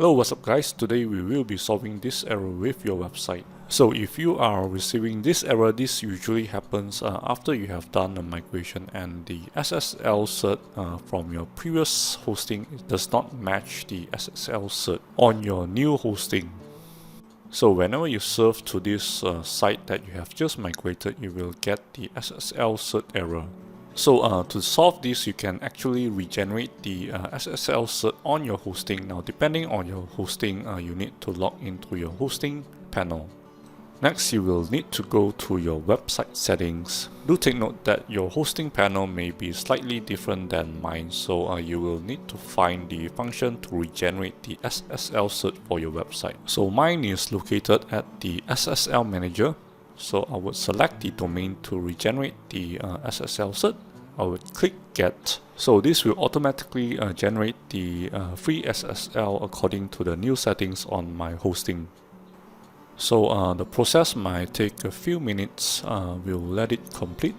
Hello, what's up guys? Today we will be solving this error with your website. So if you are receiving this error, this usually happens after you have done a migration and the SSL cert from your previous hosting does not match the SSL cert on your new hosting. So whenever you serve to this site that you have just migrated, you will get the SSL cert error. So to solve this, you can actually regenerate the SSL cert on your hosting. Now, depending on your hosting, you need to log into your hosting panel. Next, you will need to go to your website settings. Do take note that your hosting panel may be slightly different than mine, so you will need to find the function to regenerate the SSL cert for your website. So mine is located at the SSL manager. So I would select the domain to regenerate the SSL cert. I would click Get. So this will automatically generate the free SSL according to the new settings on my hosting. So the process might take a few minutes. We'll let it complete.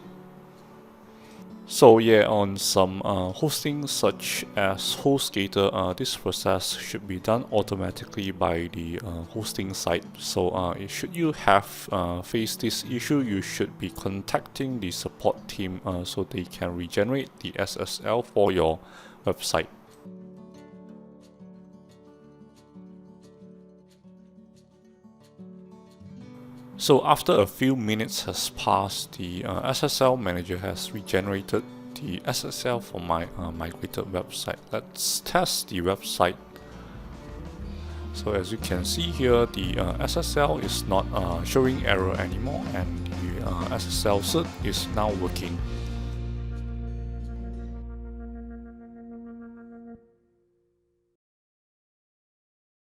So yeah, on some hosting such as HostGator, this process should be done automatically by the hosting site. So should you have faced this issue, you should be contacting the support team so they can regenerate the SSL for your website. So after a few minutes has passed, the SSL manager has regenerated the SSL for my migrated website. Let's test the website. So as you can see here, the SSL is not showing error anymore and the SSL cert is now working.